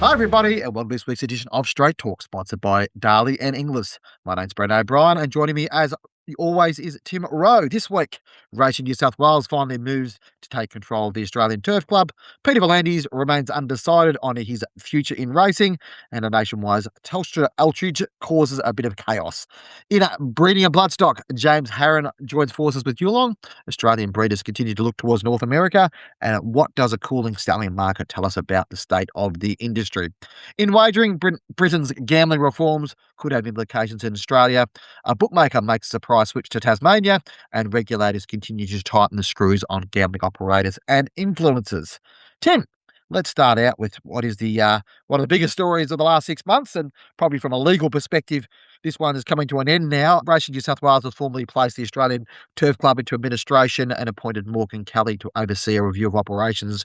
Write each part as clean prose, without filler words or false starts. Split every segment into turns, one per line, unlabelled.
Hi, everybody, and welcome to this week's edition of Straight Talk, sponsored by Darley and Inglis. My name's Brent O'Brien, and joining me, as always, is Tim Rowe. This week, Racing New South Wales finally moves to take control of the Australian Turf Club. Peter V'landys remains undecided on his future in racing, and a nationwide Telstra outage causes a bit of chaos. In breeding and bloodstock, James Harron joins forces with Yulong. Australian breeders continue to look towards North America. And what does a cooling stallion market tell us about the state of the industry? In wagering, Britain's gambling reforms could have implications in Australia. A bookmaker makes a surprise switch to Tasmania, and regulators continue to tighten the screws on gambling operators and influencers. Tim, let's start out with what is the one of the biggest stories of the last 6 months, and probably from a legal perspective, this one is coming to an end now. Racing New South Wales has formally placed the Australian Turf Club into administration and appointed Morgan Kelly to oversee a review of operations,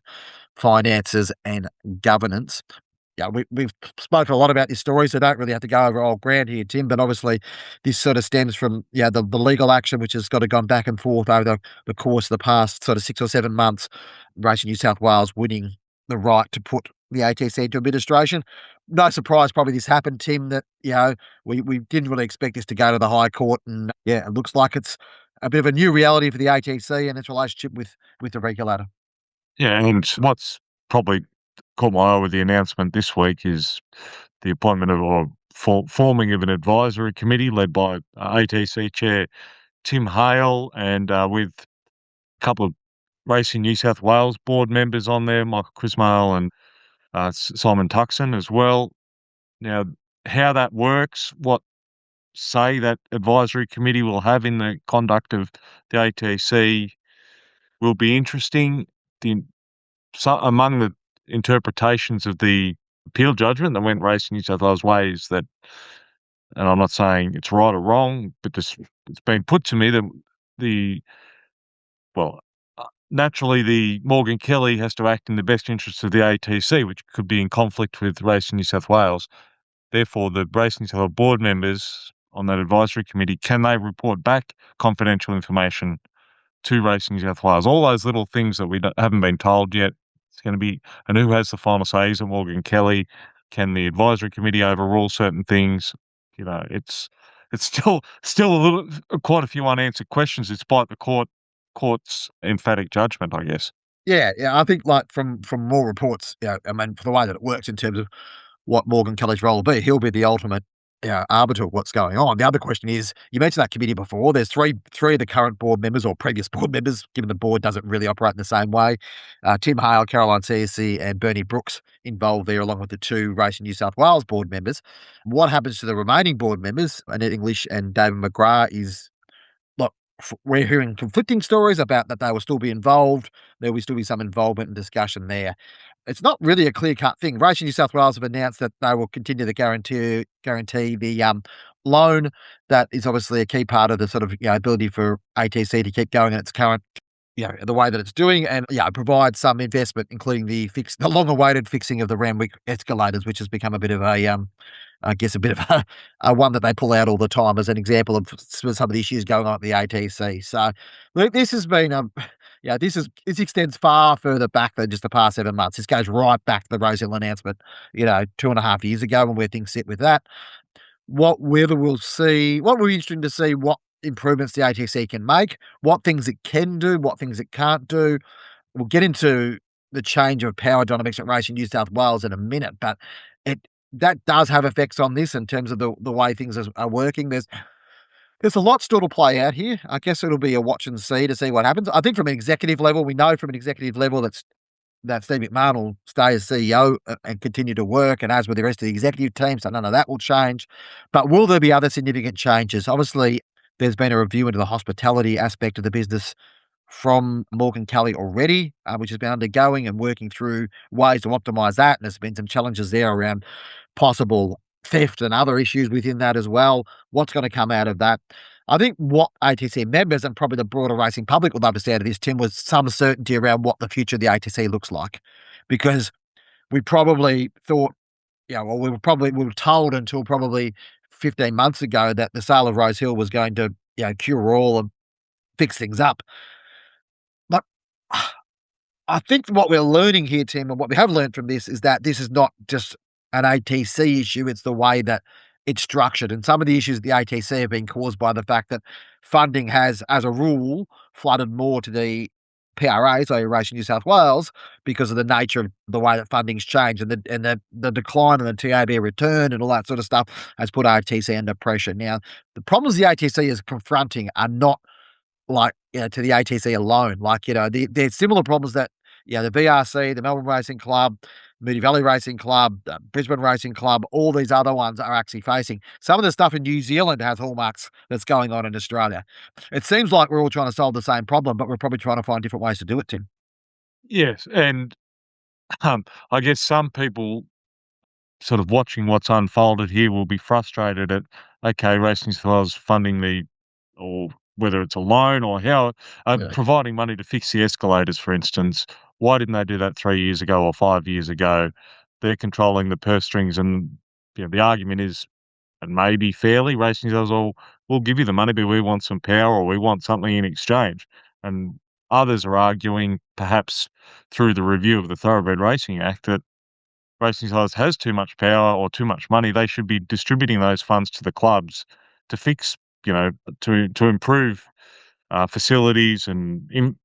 finances, and governance. Yeah, we've spoken a lot about this story, so don't really have to go over old ground here, Tim. But obviously, this sort of stems from the legal action, which has got to gone back and forth over the course of the past sort of 6 or 7 months. Racing New South Wales winning the right to put the ATC into administration. No surprise, probably this happened, Tim. That we didn't really expect this to go to the High Court, and it looks like it's a bit of a new reality for the ATC and its relationship with the regulator.
Yeah, and what's probably caught my eye with the announcement this week is the appointment of or forming of an advisory committee led by ATC Chair Tim Hale and with a couple of Racing New South Wales board members on there, Michael Crismail and Simon Tuxon as well. Now, how that works, what say that advisory committee will have in the conduct of the ATC will be interesting. Among the interpretations of the appeal judgment that went Racing New South Wales way is that, and I'm not saying it's right or wrong, but it's been put to me that the well, naturally the Morgan Kelly has to act in the best interests of the ATC, which could be in conflict with Racing New South Wales. Therefore, the Racing New South Wales board members on that advisory committee, can they report back confidential information to Racing New South Wales? All those little things that we haven't been told yet. It's going to be, and who has the final say? Is it Morgan Kelly? Can the advisory committee overrule certain things? It's still a little, quite a few unanswered questions, despite the court's emphatic judgment, I guess.
Yeah, I think like from more reports, I mean, for the way that it works in terms of what Morgan Kelly's role will be, he'll be the ultimate arbiter of what's going on. The other question is, you mentioned that committee before. There's three of the current board members or previous board members, given the board doesn't really operate in the same way. Tim Hale, Caroline CSC, and Bernie Brooks involved there, along with the two Racing New South Wales board members. What happens to the remaining board members, Annette English and David McGrath, is look, we're hearing conflicting stories about that they will still be involved. There will still be some involvement and discussion there. It's not really a clear-cut thing. Racing New South Wales have announced that they will continue to guarantee the loan. That is obviously a key part of the sort of ability for ATC to keep going in its current the way that it's doing, and provide some investment, including the long-awaited fixing of the Randwick escalators, which has become a bit of a I guess a bit of a one that they pull out all the time as an example of some of the issues going on at the ATC. So, look, this has been this extends far further back than just the past 7 months. This goes right back to the Rosehill announcement, 2.5 years ago, and where things sit with that. What we'll be interesting to see what improvements the ATC can make, what things it can do, what things it can't do. We'll get into the change of power dynamics at Racing New South Wales in a minute, but that does have effects on this in terms of the way things are working. There's a lot still to play out here. I guess it'll be a watch and see to see what happens. I think from an executive level, we know from an executive level that Steve McMahon will stay as CEO and continue to work, and as with the rest of the executive team, so none of that will change. But will there be other significant changes? Obviously, there's been a review into the hospitality aspect of the business from Morgan Kelly already, which has been undergoing and working through ways to optimize that. And there's been some challenges there around possible theft and other issues within that as well. What's going to come out of that? I think what ATC members and probably the broader racing public would love to see out of this, Tim, was some certainty around what the future of the ATC looks like. Because we probably thought, we were told until probably 15 months ago that the sale of Rosehill was going to, cure all and fix things up. But I think what we're learning here, Tim, and what we have learned from this is that this is not just an ATC issue, it's the way that it's structured. And some of the issues at the ATC have been caused by the fact that funding has, as a rule, flooded more to the PRA, so Racing New South Wales, because of the nature of the way that funding's changed, and the decline in the TAB return and all that sort of stuff has put ATC under pressure. Now, the problems the ATC is confronting are not like, to the ATC alone. Like, there's similar problems that, the VRC, the Melbourne Racing Club, Moonee Valley Racing Club, Brisbane Racing Club, all these other ones are actually facing. Some of the stuff in New Zealand has hallmarks that's going on in Australia. It seems like we're all trying to solve the same problem, but we're probably trying to find different ways to do it, Tim.
Yes, and, I guess some people sort of watching what's unfolded here will be frustrated at, okay, Racing New South Wales funding or whether it's a loan or how,
Yeah.
providing money to fix the escalators, for instance. Why didn't they do that 3 years ago or 5 years ago? They're controlling the purse strings and, the argument is, and maybe fairly, Racing New South Wales, "Well, we'll give you the money, but we want some power or we want something in exchange." And others are arguing, perhaps through the review of the Thoroughbred Racing Act, that Racing Stars has too much power or too much money. They should be distributing those funds to the clubs to fix, to improve facilities and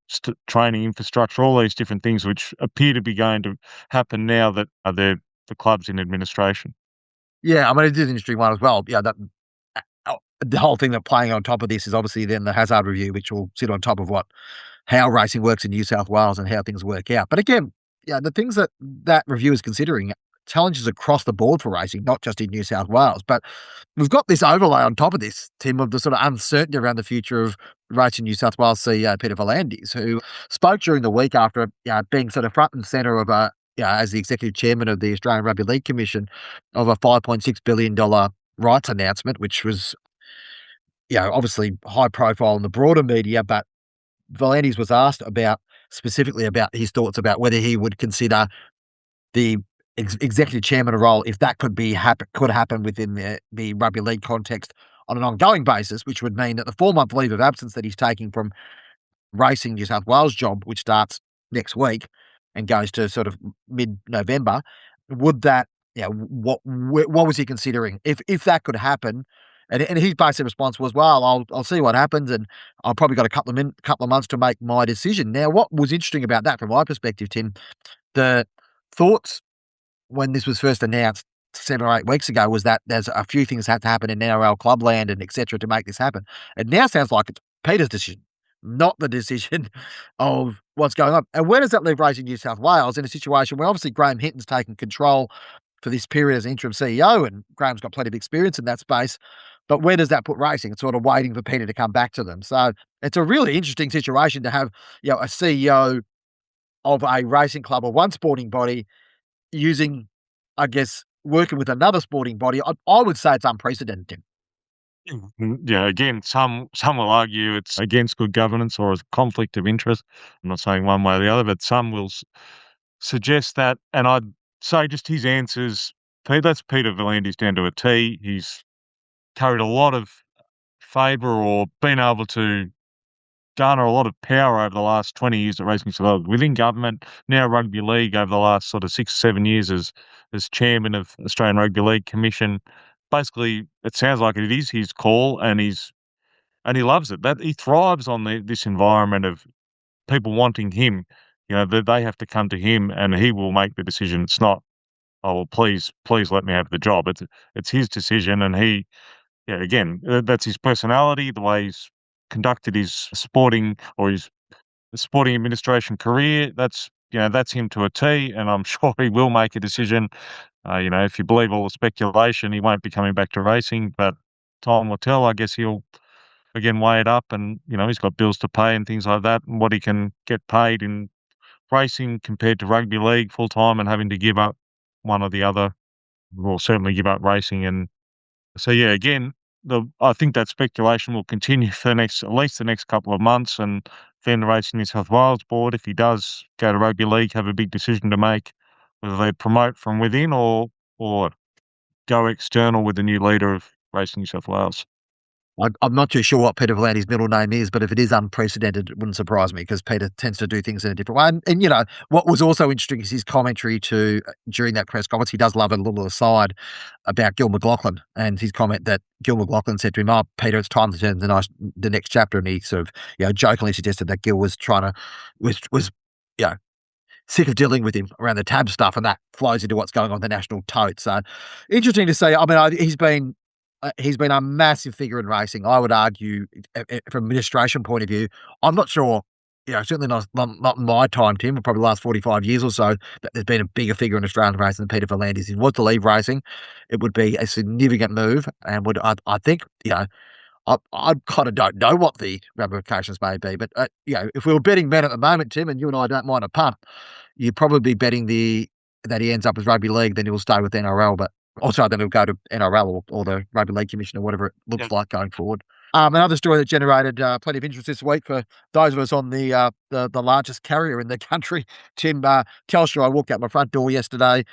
training infrastructure, all these different things which appear to be going to happen now that the clubs in administration.
Yeah, I mean, it is an interesting one as well. Yeah, the whole thing that playing on top of this is obviously then the hazard review, which will sit on top of how racing works in New South Wales and how things work out. But again, the things that review is considering challenges across the board for racing, not just in New South Wales. But we've got this overlay on top of this, Tim, of the sort of uncertainty around the future of Racing New South Wales CEO Peter V'landys, who spoke during the week after being sort of front and centre of as the executive chairman of the Australian Rugby League Commission, of a $5.6 billion rights announcement, which was obviously high profile in the broader media. But V'landys was asked specifically about his thoughts about whether he would consider the executive chairman role if that could happen within the rugby league context on an ongoing basis, which would mean that the 4-month leave of absence that he's taking from Racing New South Wales job, which starts next week and goes to sort of mid-November, would that, what was he considering? If that could happen, and his basic response was, "Well, I'll see what happens, and I've probably got a couple of months to make my decision." Now, what was interesting about that from my perspective, Tim, the thoughts when this was first announced 7 or 8 weeks ago was that there's a few things had to happen in NRL clubland and et cetera to make this happen. It now sounds like it's Peter's decision, not the decision of what's going on. And where does that leave Racing New South Wales in a situation where obviously Graham Hinton's taken control for this period as interim CEO, and Graham's got plenty of experience in that space. But where does that put racing? It's sort of waiting for Peter to come back to them. So it's a really interesting situation to have, a CEO of a racing club or one sporting body using, I guess, working with another sporting body. I would say it's unprecedented.
Yeah, again, some will argue it's against good governance or a conflict of interest. I'm not saying one way or the other, but some will suggest that. And I'd say just his answers, that's Peter V'landys down to a T. He's carried a lot of favour or been able to garner a lot of power over the last 20 years at Racing South within government, now rugby league over the last sort of 6 or 7 years as chairman of Australian Rugby League Commission. Basically, it sounds like it is his call, and he loves it. That he thrives on this environment of people wanting him. That they have to come to him, and he will make the decision. It's not, oh well, please let me have the job. It's his decision, and again, that's his personality, the way he's conducted his sporting administration career. That's him to a T, and I'm sure he will make a decision. If you believe all the speculation, he won't be coming back to racing, but time will tell. I guess he'll again weigh it up, and he's got bills to pay and things like that, and what he can get paid in racing compared to rugby league full time, and having to give up one or the other. Will certainly give up racing, and so yeah, again, I think that speculation will continue for at least the next couple of months, and then the Racing New South Wales board, if he does go to rugby league, have a big decision to make, whether they promote from within or go external with the new leader of Racing New South Wales.
I'm not too sure what Peter V'landys' middle name is, but if it is unprecedented, it wouldn't surprise me because Peter tends to do things in a different way. And, what was also interesting is his commentary during that press conference. He does love a little aside about Gil McLachlan and his comment that Gil McLachlan said to him, "Oh, Peter, it's time to turn to the next chapter." And he sort of, jokingly suggested that Gil was trying to was you know sick of dealing with him around the tab stuff, and that flows into what's going on in the national tote. So interesting to see. I mean, he's been a massive figure in racing. I would argue, from an administration point of view, I'm not sure. Certainly not in my time, Tim. Probably the last 45 years or so, that there's been a bigger figure in Australian racing than Peter V'landys. If he was to leave racing, it would be a significant move, and I think I kind of don't know what the ramifications may be, but if we were betting men at the moment, Tim, and you and I don't mind a punt, you'd probably be betting that he ends up with rugby league, then he'll stay with NRL, but also then he'll go to NRL or the Rugby League Commission or whatever it
Yeah.
looks like going forward. Another story that generated plenty of interest this week for those of us on the largest carrier in the country, Tim. Telstra. I walked out my front door yesterday,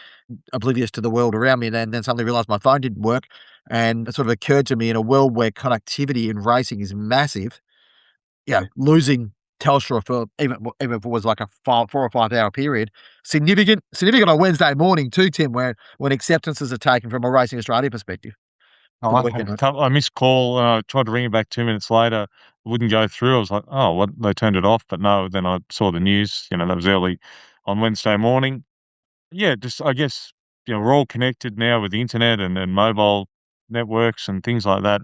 oblivious to the world around me, and then suddenly realised my phone didn't work, and it sort of occurred to me in a world where connectivity in racing is massive, losing Telstra for even if it was like a 4 or 5 hour period, significant on Wednesday morning too, Tim, where when acceptances are taken from a Racing Australia perspective
Oh,
for the
I had
weekend.
a
Right?
couple I missed call, tried to ring it back 2 minutes later, it wouldn't go through. I was like, "Oh, what?" They turned it off, but no, then I saw the news, that was early on Wednesday morning. Yeah, just I guess, we're all connected now with the internet and mobile networks and things like that,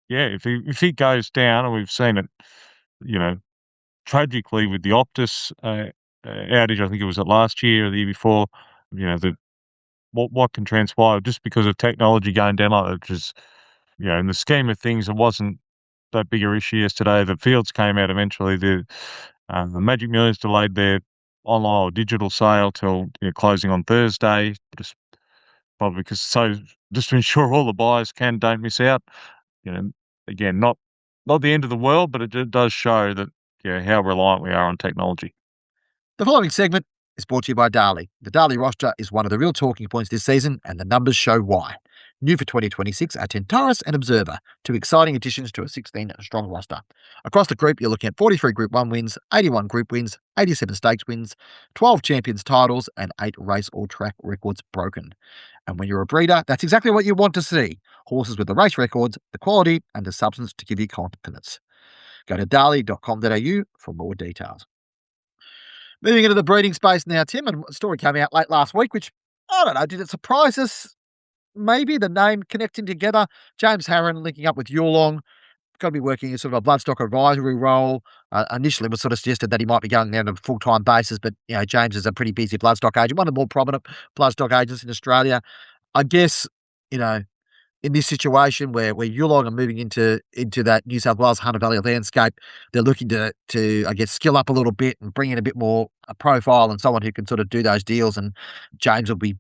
yeah, if it goes down, and we've seen it, you know, tragically with the Optus, outage, I think it was it last year or the year before, the what can transpire just because of technology going down like that, which is, in the scheme of things, it wasn't that bigger issue yesterday. The fields came out eventually. The Magic Millions delayed their online or digital sale till closing on Thursday, probably just to ensure all the buyers don't miss out. You know, again, not the end of the world, but does show that how reliant we are on technology.
The following segment is brought to you by Darley. The Darley roster is one of the real talking points this season, and the numbers show why. New for 2026 are Tentaris and Observer, two exciting additions to a 16-strong roster. Across the group, you're looking at 43 Group 1 wins, 81 Group wins, 87 Stakes wins, 12 Champions titles, and 8 race or track records broken. And when you're a breeder, that's exactly what you want to see. Horses with the race records, the quality, and the substance to give you confidence. Go to darley.com.au for more details. Moving into the breeding space now, Tim, and a story came out late last week, which, I don't know, did it surprise us? Maybe the name connecting together. James Harron linking up with Yulong, going to be working in sort of a bloodstock advisory role. Initially, it was sort of suggested that he might be going down on a full-time basis, but, James is a pretty busy bloodstock agent, one of the more prominent bloodstock agents in Australia. I guess, you know, in this situation where Yulong are moving into that New South Wales Hunter Valley landscape, they're looking to I guess skill up a little bit and bring in a bit more profile and someone who can sort of do those deals. And James will be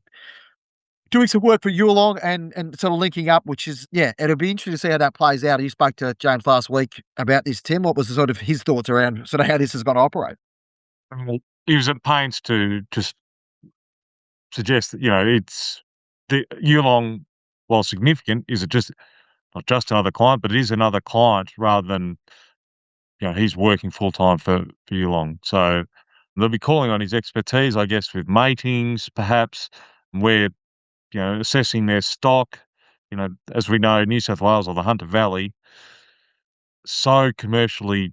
doing some work for Yulong and sort of linking up, which is it'll be interesting to see how that plays out. You spoke to James last week about this, Tim. What was the sort of his thoughts around sort of how this is going to operate?
He was at pains to just suggest that it's the Yulong, while significant, is it just not just another client, but it is another client rather than he's working full time for Yulong. So they'll be calling on his expertise, I guess, with matings, perhaps, where assessing their stock. As we know, New South Wales or the Hunter Valley, so commercially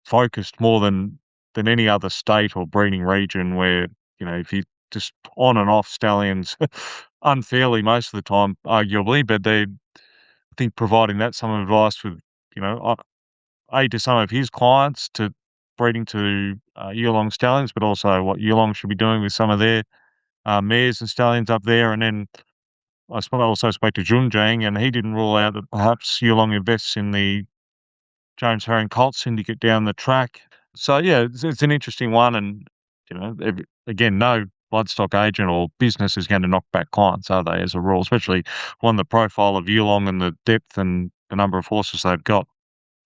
focused more than any other state or breeding region where, if you just on and off stallions unfairly most of the time, arguably, but they I think providing that some advice with, you know, to some of his clients to breeding to Yulong stallions, but also what Yulong should be doing with some of their mares and stallions up there. And then also spoke to Junjiang, and he didn't rule out that perhaps Yulong invests in the James Harron Colt syndicate down the track. So yeah, it's an interesting one, and again, no bloodstock agent or business is going to knock back clients, are they? As a rule, especially one the profile of Yulong and the depth and the number of horses they've got.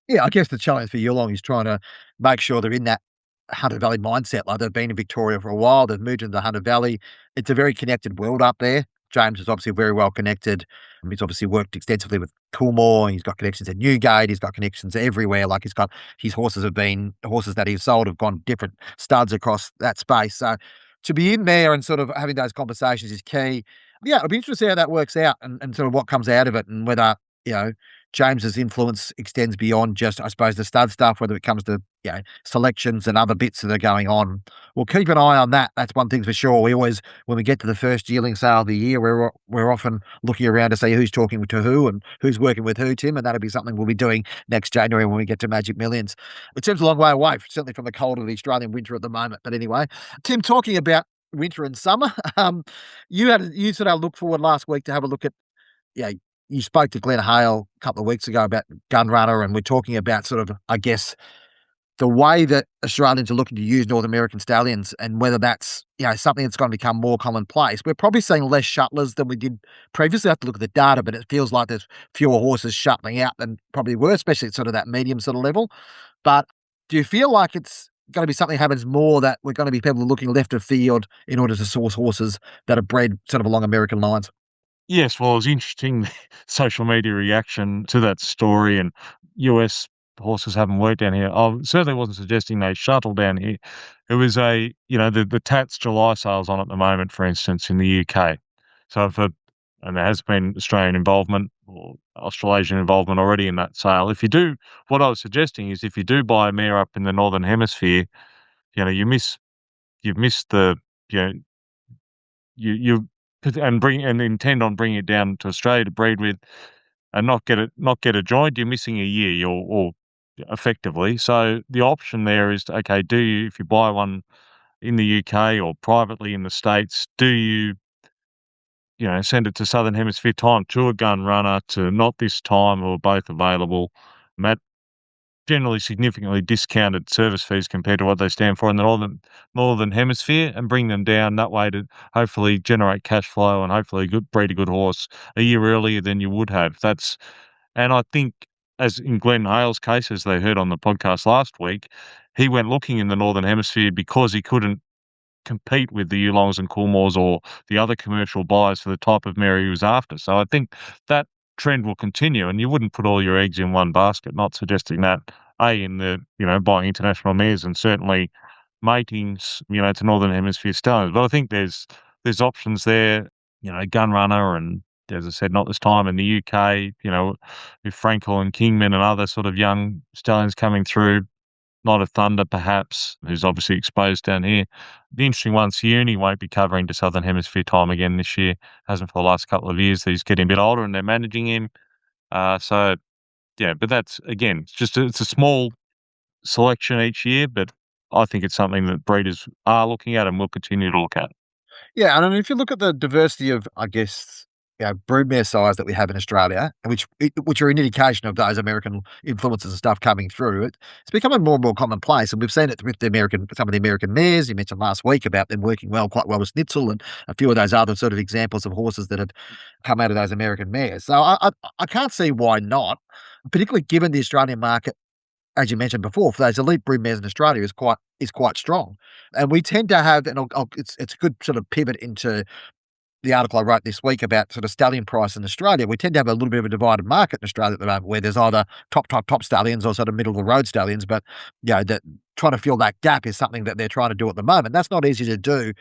Yeah, I guess the challenge for Yulong is trying to make sure they're in that Hunter Valley mindset. Like they've been in Victoria for a while, they've moved into the Hunter Valley. It's a very connected world up there. James is obviously very well connected. He's obviously worked extensively with Coolmore. He's got connections at Newgate. He's got connections everywhere. Like he's got his horses that he's sold have gone different studs across that space. So to be in there and sort of having those conversations is key. Yeah, it'll be interesting to see how that works out and sort of what comes out of it and whether, you know, James's influence extends beyond just, I suppose, the stud stuff, whether it comes to, selections and other bits that are going on. We'll keep an eye on that. That's one thing for sure. We always, when we get to the first yearling sale of the year, we're often looking around to see who's talking to who and who's working with who, Tim, and that'll be something we'll be doing next January when we get to Magic Millions. It seems a long way away, certainly from the cold of the Australian winter at the moment. But anyway, Tim, talking about winter and summer, you sort of look forward last week to have a look at, yeah, you spoke to Glenn Hale a couple of weeks ago about Gun Runner, and we're talking about sort of, I guess, the way that Australians are looking to use North American stallions and whether that's, something that's going to become more commonplace. We're probably seeing less shuttlers than we did previously. I have to look at the data, but it feels like there's fewer horses shuttling out than probably were, especially at sort of that medium sort of level. But do you feel like it's going to be something that happens more, that we're going to be people looking left of field in order to source horses that are bred sort of along American lines?
Yes, well, it was interesting social media reaction to that story, and US horses haven't worked down here. I certainly wasn't suggesting they shuttle down here. It was the Tats July sales on at the moment, for instance, in the UK. So and there has been Australian involvement or Australasian involvement already in that sale. What I was suggesting is if you do buy a mare up in the Northern Hemisphere, you've missed the, you know, you and intend on bringing it down to Australia to breed with and not get a joint, you're missing a year or effectively. So the option there is, okay, if you buy one in the UK or privately in the States, send it to Southern Hemisphere time to a gun runner, to not this time, or both available. And that generally significantly discounted service fees compared to what they stand for in the northern hemisphere, and bring them down that way to hopefully generate cash flow and hopefully breed a good horse a year earlier than you would have. And I think, as in Glenn Hale's case, as they heard on the podcast last week, he went looking in the northern hemisphere because he couldn't compete with the Yulongs and Coolmores or the other commercial buyers for the type of mare he was after. So I think that trend will continue, and you wouldn't put all your eggs in one basket. Not suggesting that, in the, buying international mares and certainly matings, to Northern Hemisphere stallions. But I think there's options there, Gun Runner, and as I said, not this time in the UK, with Frankel and Kingman and other sort of young stallions coming through. Not a Thunder, perhaps, who's obviously exposed down here. The interesting one, Siuni won't be covering to Southern Hemisphere time again this year. Hasn't for the last couple of years. He's getting a bit older and they're managing him. So, yeah, but that's, again, it's a small selection each year, but I think it's something that breeders are looking at and will continue to look at.
Yeah, and I mean, if you look at the diversity of, I guess, broodmare size that we have in Australia, and which are an indication of those American influences and stuff coming through, it's becoming more and more commonplace, and we've seen it with some of the American mares. You mentioned last week about them working quite well with Schnitzel, and a few of those other sort of examples of horses that have come out of those American mares. So I can't see why not, particularly given the Australian market, as you mentioned before, for those elite broodmares in Australia is quite strong, and we tend to have, and it's a good sort of pivot into the article I wrote this week about sort of stallion price in Australia. We tend to have a little bit of a divided market in Australia at the moment, where there's either top stallions or sort of middle of the road stallions. But that trying to fill that gap is something that they're trying to do at the moment. That's not easy to do.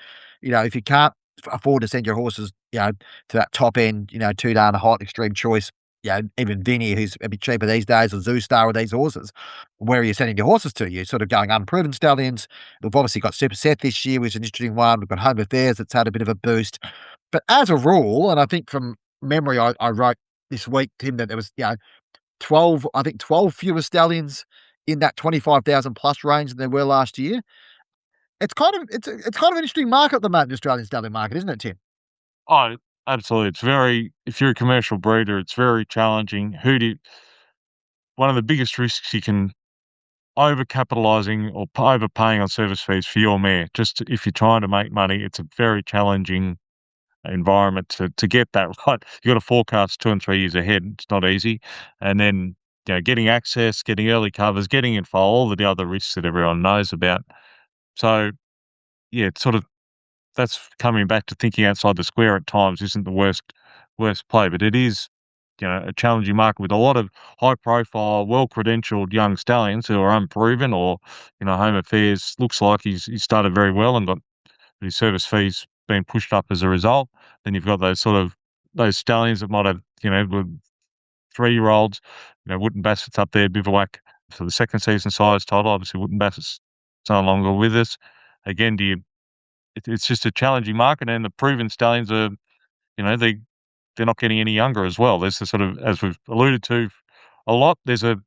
If you can't afford to send your horses, to that top end, Two Darn Hot, Extreme Choice, even Vinny, who's a bit cheaper these days, or Zoo Star, or these horses. Where are you sending your horses to? You're sort of going unproven stallions. We've obviously got Super Set this year, which is an interesting one. We've got Home Affairs that's had a bit of a boost. But as a rule, and I think from memory, I wrote this week, Tim, that there was, 12 fewer stallions in that 25,000 plus range than there were last year. It's kind of an interesting market at the moment, the Australian stallion market, isn't it, Tim?
Oh, absolutely. If you're a commercial breeder, it's very challenging. One of the biggest risks you can overcapitalizing or overpaying on service fees for your mare. Just if you're trying to make money, it's a very challenging environment to get that right. You got to forecast 2 and 3 years ahead. It's not easy, and then getting access, getting early covers, getting info, all the other risks that everyone knows about. So yeah, it's sort of that's coming back to thinking outside the square at times isn't the worst play, but it is, a challenging market with a lot of high profile, well credentialed young stallions who are unproven or, Home Affairs looks like he started very well and got his service fees being pushed up as a result. Then you've got those stallions that might have, with 3-year-olds, Wooden Bassett's up there, bivouac for the second season size title. Obviously, Wooden Bassett's no longer with us. Again, it's just a challenging market, and the proven stallions are, they're not getting any younger as well. There's the sort of, as we've alluded to a lot, there's a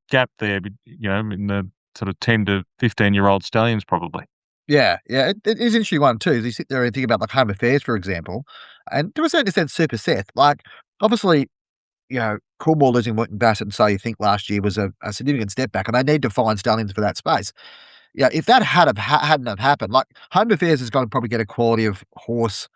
gap there, in the sort of 10 to 15-year-old stallions probably.
Yeah, yeah, it is an interesting one too. As you sit there and think about like Home Affairs, for example, and to a certain extent, Super Seth. Like, obviously, Coolmore losing Wooden Bassett and So You Think last year was a significant step back, and they need to find stallions for that space. Yeah, if that hadn't have happened, like Home Affairs is going to probably get a quality of horse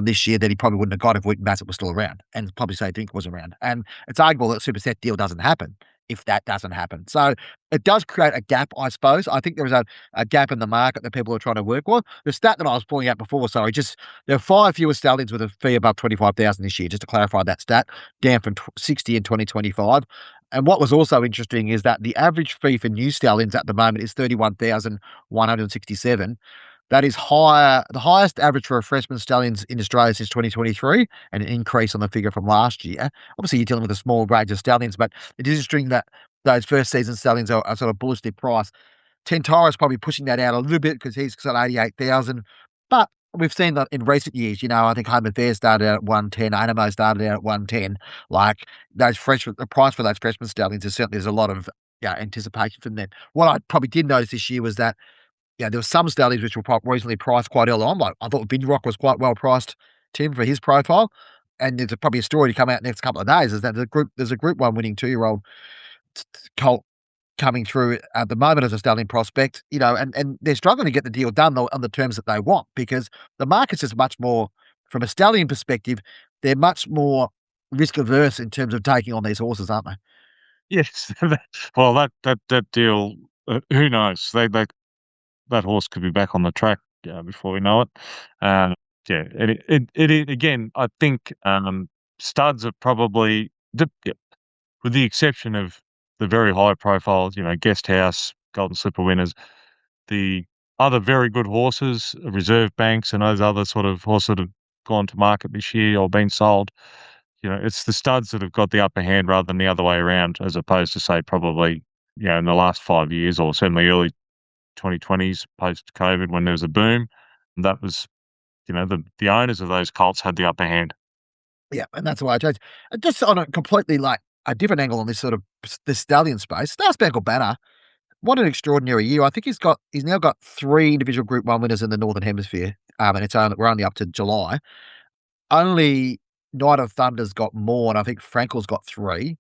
this year that he probably wouldn't have got if Wheaton Bassett was still around, and probably say Drink was around. And it's arguable that Super Set deal doesn't happen if that doesn't happen. So it does create a gap, I suppose. I think there is a gap in the market that people are trying to work with. The stat that I was pointing out before, sorry, just there are 5 fewer stallions with a fee above 25,000 this year, just to clarify that stat, down from 60 in 2025. And what was also interesting is that the average fee for new stallions at the moment is 31,167. That is higher, the highest average for freshman stallions in Australia since 2023, and an increase on the figure from last year. Obviously, you're dealing with a small range of stallions, but it is interesting that those first season stallions are sort of bullishly priced. Tentara's probably pushing that out a little bit because he's got 88,000. But we've seen that in recent years. I think Home Affairs started out at 110, Animo started out at 110. Like the price for those freshman stallions is certainly there's a lot of anticipation from them. What I probably did notice this year was that there were some stallions which were reasonably priced quite early on. Like I thought Big Rock was quite well priced, Tim, for his profile. And there's probably a story to come out next couple of days is that there's a Group One winning 2-year-old colt coming through at the moment as a stallion prospect. And they're struggling to get the deal done on the terms that they want because the market's just much more from a stallion perspective. They're much more risk averse in terms of taking on these horses, aren't they?
Yes. Well, that deal, who knows? That horse could be back on the track, before we know it. Um, yeah, and again, I think, studs are probably yeah, with the exception of the very high profile, Guest House, Golden Slipper winners, the other very good horses, Reserve Banks and those other sort of horses that have gone to market this year or been sold, it's the studs that have got the upper hand rather than the other way around, as opposed to say probably, in the last 5 years or certainly early 2020s post-COVID when there was a boom. That was, the owners of those colts had the upper hand.
Yeah, and that's why I changed. Just on a completely like a different angle on this sort of this stallion space, Star Spangled Banner. What an extraordinary year! I think he's now got 3 individual Group One winners in the Northern Hemisphere, and we're only up to July. Only Night of Thunder's got more, and I think Frankel's got 3.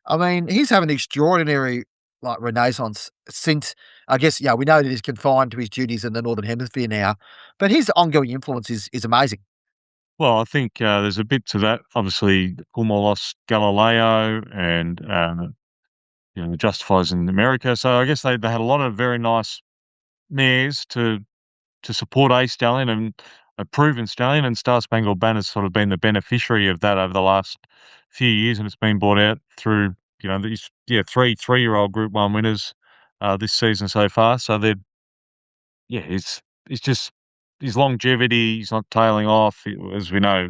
I mean, he's having an extraordinary like renaissance since I guess we know that he's confined to his duties in the Northern Hemisphere now, but his ongoing influence is amazing.
Well, I think, there's a bit to that. Obviously, Puma lost Galileo and, the Justifiers in America. So I guess they had a lot of very nice mares to support a stallion and a proven stallion, and Star Spangled Banner's sort of been the beneficiary of that over the last few years, and it's been brought out through, these, 3-year-old Group 1 winners, this season so far. So they're it's just his longevity, he's not tailing off, as we know.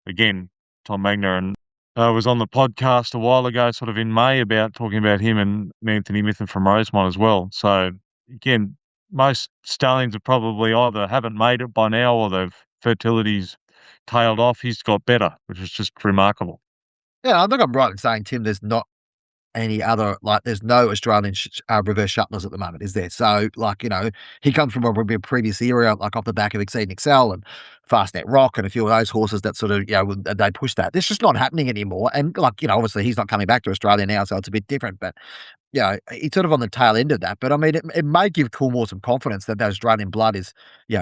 Again, Tom Magner and was on the podcast a while ago, sort of in May, about talking about him and Anthony Mithen from Rosemont as well. So again, most stallions have probably either haven't made it by now or their fertility's tailed off. He's got better, which is just remarkable.
Yeah, I think I'm right in saying, Tim, there's not any other like there's no Australian reverse shuttlers at the moment, is there? So, like, he comes from a previous era, like off the back of Exceed and Excel and Fastnet Rock and a few of those horses that sort of, they push that. It's just not happening anymore. And like, obviously he's not coming back to Australia now, so it's a bit different. But he's sort of on the tail end of that. But I mean, it may give Coolmore some confidence that Australian blood is,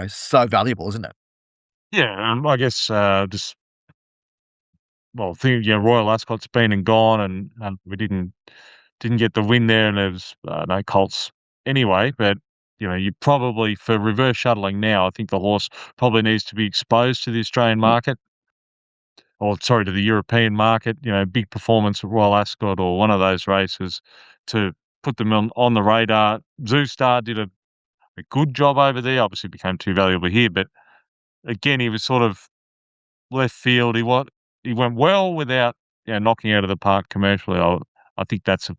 so valuable, isn't it?
Yeah, I guess, just well, think Royal Ascot's been and gone, and we didn't get the win there, and there was no Colts anyway. But you probably, for reverse shuttling now, I think the horse probably needs to be exposed to the Australian market, or sorry, to the European market, big performance at Royal Ascot or one of those races to put them on the radar. Zoostar did a good job over there, obviously became too valuable here, but again, he was sort of left field. He went well without, knocking out of the park commercially. I think that's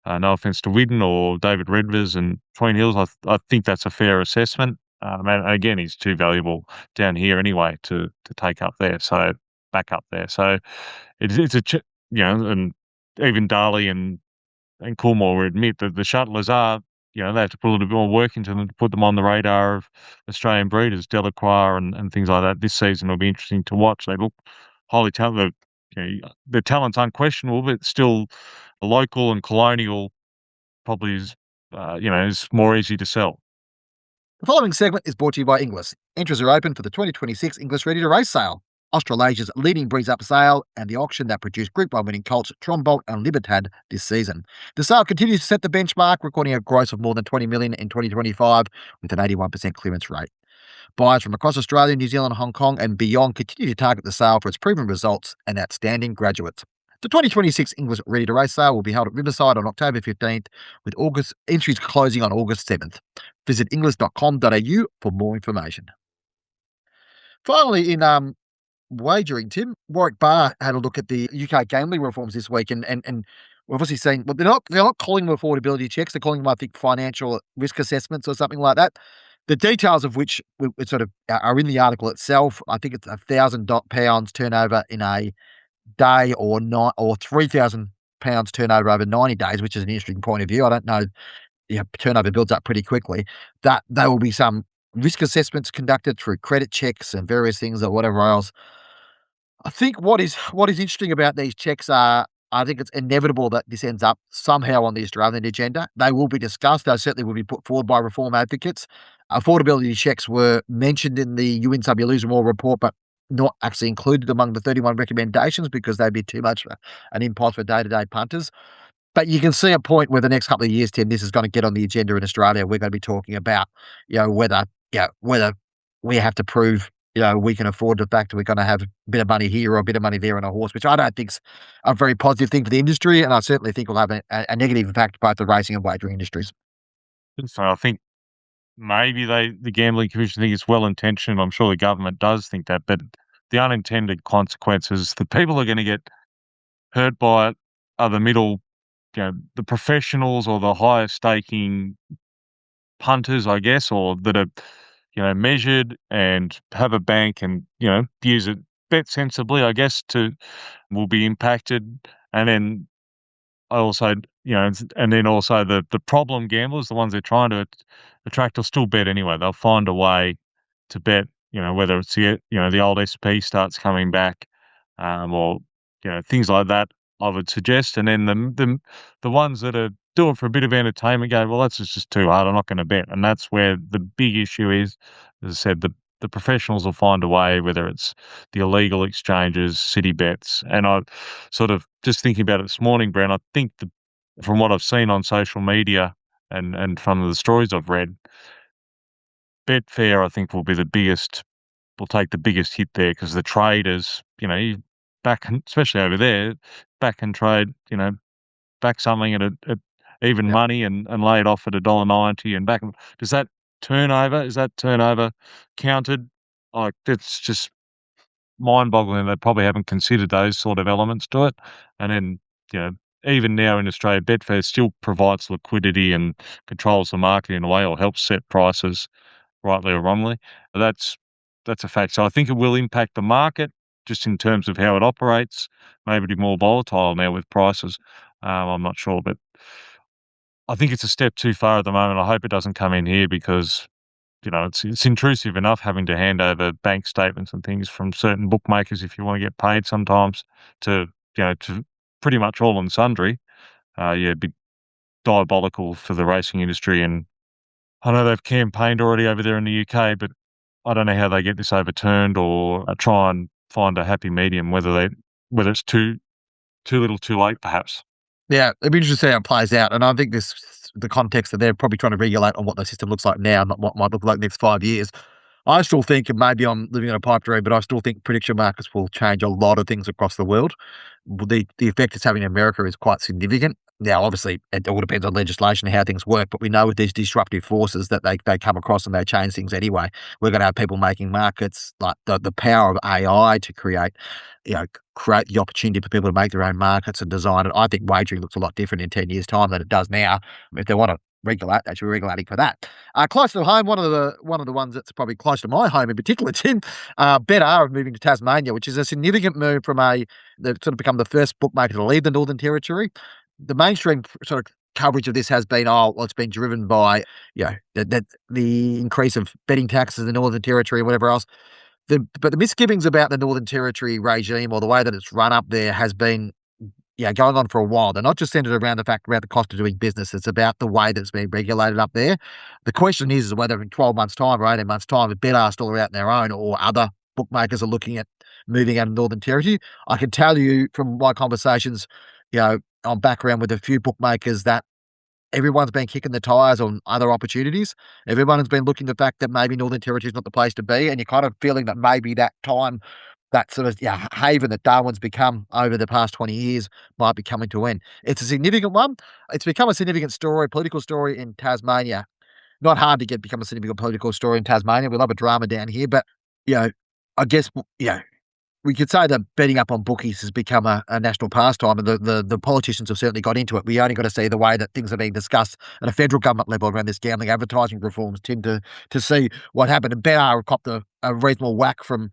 no offense to Widden or David Redvers and Tween Hills. I think that's a fair assessment. And again, he's too valuable down here anyway to take up there. So back up there. So it's and even Darley and Coolmore will admit that the shuttlers are, they have to put a little bit more work into them to put them on the radar of Australian breeders, Delacroix and things like that. This season will be interesting to watch. They look highly talented. Their talent's unquestionable, but still local and colonial probably is more easy to sell.
The following segment is brought to you by Inglis. Entries are open for the 2026 Inglis Ready to Race sale, Australasia's leading breeze up sale, and the auction that produced Group 1 winning colts Trombolt and Libertad this season. The sale continues to set the benchmark, recording a gross of more than 20 million in 2025 with an 81% clearance rate. Buyers from across Australia, New Zealand, Hong Kong, and beyond continue to target the sale for its proven results and outstanding graduates. The 2026 English Ready to Race sale will be held at Riverside on October 15th, with August entries closing on August 7th. Visit english.com.au for more information. Finally, in wagering, Tim, Warwick Barr had a look at the UK gambling reforms this week, and we're obviously saying, well, they're not calling them affordability checks. They're calling them, I think, financial risk assessments or something like that. The details of which sort of are in the article itself. I think it's £1,000 turnover in a day or £3,000 turnover over 90 days, which is an interesting point of view. I don't know. Turnover builds up pretty quickly. That there will be some risk assessments conducted through credit checks and various things or whatever else. I think what is interesting about these checks are, I think it's inevitable that this ends up somehow on the Australian agenda. They will be discussed. They certainly will be put forward by reform advocates. Affordability checks were mentioned in the UNW Lose More report, but not actually included among the 31 recommendations because they'd be too much an impost for day-to-day punters. But you can see a point where the next couple of years, Tim, this is going to get on the agenda in Australia. We're going to be talking about, whether we have to prove, we can afford the fact that we're going to have a bit of money here or a bit of money there on a horse, which I don't think's a very positive thing for the industry, and I certainly think will have a negative impact both the racing and wagering industries.
So I think maybe the Gambling Commission think it's well intentioned. I'm sure the government does think that, but the unintended consequences that people are going to get hurt by it are the middle, the professionals or the higher staking punters, I guess, or that are, measured and have a bank and, use it, bet sensibly, I guess, will be impacted. And then I also, and then also the problem gamblers, the ones they're trying to attract, will still bet anyway. They'll find a way to bet, whether it's the old SP starts coming back, or things like that. I would suggest, and then the ones that are doing for a bit of entertainment go, well, that's just too hard. I'm not going to bet, and that's where the big issue is. As I said, the professionals will find a way, whether it's the illegal exchanges, city bets, and I sort of just thinking about it this morning, Brent. I think from what I've seen on social media and from the stories I've read, Betfair I think will take the biggest hit there because the traders, especially over there, back and trade, back something at even
Yeah.
money and lay it off at $1.90 and back. Is that turnover counted? Like, that's just mind-boggling. They probably haven't considered those sort of elements to it. And then, even now in Australia, Betfair still provides liquidity and controls the market in a way, or helps set prices, rightly or wrongly. That's that's a fact. So I think it will impact the market just in terms of how it operates. Maybe it'll be more volatile now with prices. I'm not sure, but I think it's a step too far at the moment. I hope it doesn't come in here because it's intrusive enough having to hand over bank statements and things from certain bookmakers if you want to get paid sometimes to to pretty much all and sundry. It'd be diabolical for the racing industry, and I know they've campaigned already over there in the UK, but I don't know how they get this overturned or try and find a happy medium, whether it's too little, too late, perhaps.
Yeah, it'd be interesting to see how it plays out, and I think this the context that they're probably trying to regulate on what the system looks like now, not what might look like next 5 years. I still think, and maybe I'm living in a pipe dream, but I still think prediction markets will change a lot of things across the world. The effect it's having in America is quite significant. Now, obviously, it all depends on legislation and how things work, but we know with these disruptive forces that they come across and they change things anyway. We're going to have people making markets, like the power of AI to create, create the opportunity for people to make their own markets and design it. I think wagering looks a lot different in 10 years' time than it does now. If they want to regulate, they should be regulating for that. Close to home, one of the ones that's probably close to my home in particular, Tim, Better moving to Tasmania, which is a significant move from they've sort of become the first bookmaker to leave the Northern Territory. The mainstream sort of coverage of this has been, oh, well, it's been driven by, the increase of betting taxes in the Northern Territory and whatever else. But the misgivings about the Northern Territory regime or the way that it's run up there has been, yeah, going on for a while. They're not just centered around the fact about the cost of doing business. It's about the way that's being regulated up there. The question is whether in 12 months' time or 18 months' time, if Bet are still out on their own or other bookmakers are looking at moving out of Northern Territory. I can tell you from my conversations, on background with a few bookmakers that everyone's been kicking the tires on other opportunities. Everyone has been looking at the fact that maybe Northern Territory is not the place to be, and you're kind of feeling that maybe that time, that sort of haven that Darwin's become over the past 20 years might be coming to an end. It's a significant one. It's become a significant story, political story in Tasmania. Not hard to become a significant political story in Tasmania. We love a drama down here, but you know, I guess we could say that betting up on bookies has become a national pastime, and the politicians have certainly got into it. We only got to see the way that things are being discussed at a federal government level around this gambling advertising reforms, Tim, to see what happened. And BR copped a reasonable whack from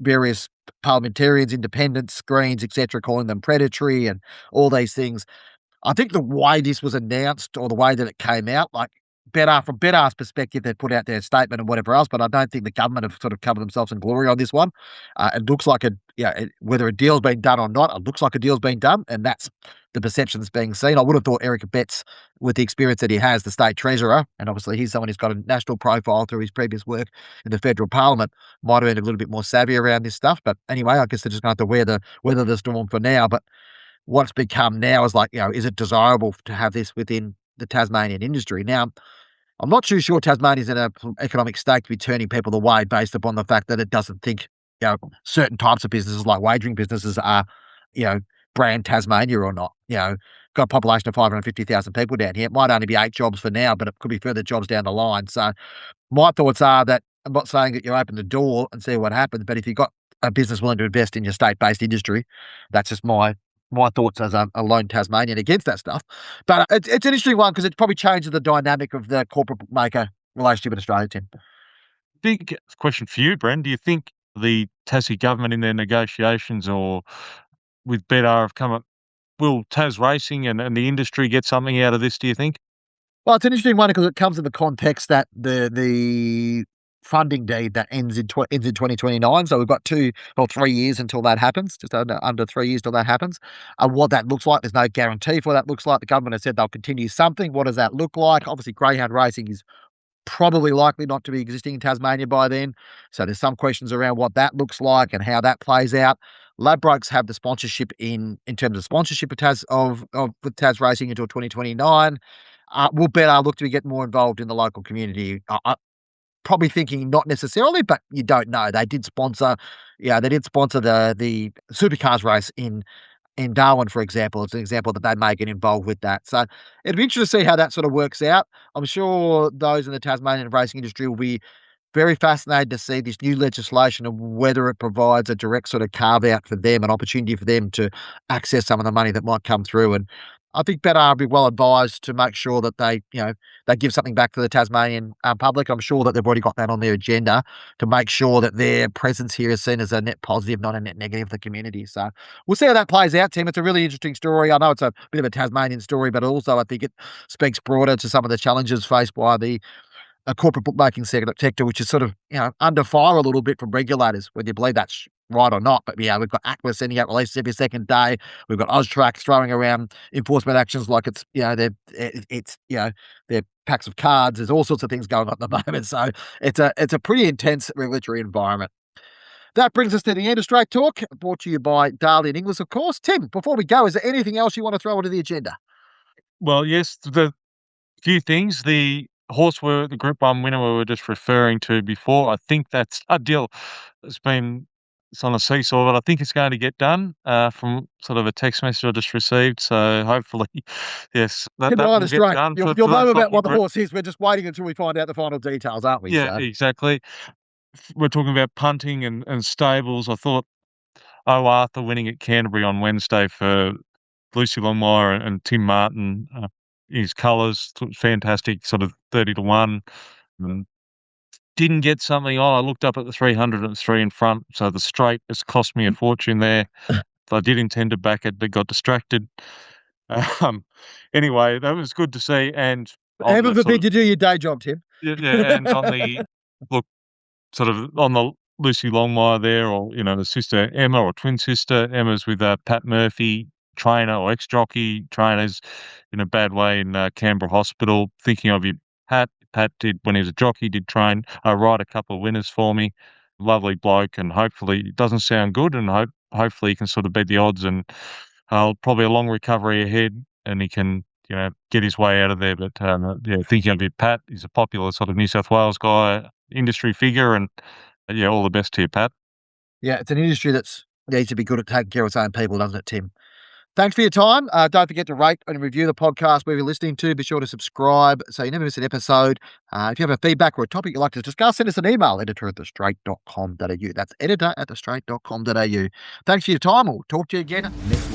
various parliamentarians, independents, Greens, etc., calling them predatory and all these things. I think the way this was announced or the way that it came out, like from Better's perspective, they put out their statement and whatever else, but I don't think the government have sort of covered themselves in glory on this one. It looks like whether a deal's been done or not, it looks like a deal's been done, and that's the perception that's being seen. I would have thought Eric Betts, with the experience that he has, the state treasurer, and obviously he's someone who's got a national profile through his previous work in the federal parliament, might have been a little bit more savvy around this stuff. But anyway, I guess they're just going to have to weather the storm for now. But what's become now is like, is it desirable to have this within the Tasmanian industry? Now, I'm not too sure Tasmania's in an economic state to be turning people away based upon the fact that it doesn't think, certain types of businesses like wagering businesses are, you know, brand Tasmania or not. Got a population of 550,000 people down here. It might only be 8 jobs for now, but it could be further jobs down the line. So my thoughts are that I'm not saying that you open the door and see what happens, but if you've got a business willing to invest in your state-based industry, that's just my thoughts as a lone Tasmanian against that stuff. But it's an interesting one because it probably changes the dynamic of the corporate bookmaker relationship in Australia, Tim.
Big question for you, Bren. Do you think the Tassie government in their negotiations or with Better have come up, will Tas Racing and the industry get something out of this, do you think?
Well, it's an interesting one because it comes in the context that the funding deed that ends in 2029. So we've got 3 years until that happens, just under 3 years till that happens. And what that looks like, there's no guarantee for what that looks like. The government has said they'll continue something. What does that look like? Obviously, greyhound racing is probably likely not to be existing in Tasmania by then. So there's some questions around what that looks like and how that plays out. Ladbrokes have the sponsorship in terms of sponsorship of with Tas Racing until 2029. Will Better look to get more involved in the local community? Probably thinking not necessarily, but you don't know. They did sponsor, the supercars race in Darwin, for example. It's an example that they may get involved with that. So it'd be interesting to see how that sort of works out. I'm sure those in the Tasmanian racing industry will be very fascinated to see this new legislation and whether it provides a direct sort of carve out for them, an opportunity for them to access some of the money that might come through. And I think Better will be well advised to make sure that they give something back to the Tasmanian public. I'm sure that they've already got that on their agenda to make sure that their presence here is seen as a net positive, not a net negative for the community. So we'll see how that plays out, Tim. It's a really interesting story. I know it's a bit of a Tasmanian story, but also I think it speaks broader to some of the challenges faced by the corporate bookmaking sector, which is sort of, under fire a little bit from regulators, whether you believe that's right or not. But we've got ACMA sending out releases every second day. We've got Austrac throwing around enforcement actions like they're packs of cards. There's all sorts of things going on at the moment. So it's a pretty intense regulatory environment. That brings us to the end of Straight Talk, brought to you by Darley & Inglis, of course. Tim, before we go, is there anything else you want to throw onto the agenda?
Well, yes, the few things. The the Group 1 winner we were just referring to before, I think that's a deal. It's on a seesaw, but I think it's going to get done, from sort of a text message I just received. So hopefully, yes,
Keep an
that
eye on
will
us,
get
right?
done
You'll
for
know
that
about
hockey
what the
group.
horse is. We're just waiting until we find out the final details, aren't we?
Yeah,
So,
exactly. We're talking about punting and stables. I thought, Arthur winning at Canterbury on Wednesday for Lucy Longmire and Tim Martin, his colours, fantastic, sort of 30-1. And didn't get something on. I looked up at the 300 and 3 in front, so the straight has cost me a fortune there. I did intend to back it, but got distracted. Um, anyway, that was good to see, and on
heaven
the sort
forbid
of
you do your day job, Tim.
yeah, and on the look, sort of on the Lucy Longmire there, or the sister Emma or twin sister. Emma's with Pat Murphy, trainer or ex-jockey, trainers in a bad way in Canberra Hospital. Thinking of you, Pat. Pat did, when he was a jockey, did train, ride a couple of winners for me. Lovely bloke, and hopefully it doesn't sound good, and hopefully he can sort of beat the odds, and probably a long recovery ahead, and he can get his way out of there. But yeah, thinking of you, Pat. He's a popular sort of New South Wales guy, industry figure, and yeah, all the best to you, Pat.
Yeah, it's an industry that's needs to be good at taking care of its own people, doesn't it, Tim? Thanks for your time. Don't forget to rate and review the podcast where you're listening to. Be sure to subscribe so you never miss an episode. If you have a feedback or a topic you'd like to discuss, send us an email, editor@thestraight.com.au. That's editor@thestraight.com.au. Thanks for your time. We'll talk to you again next week.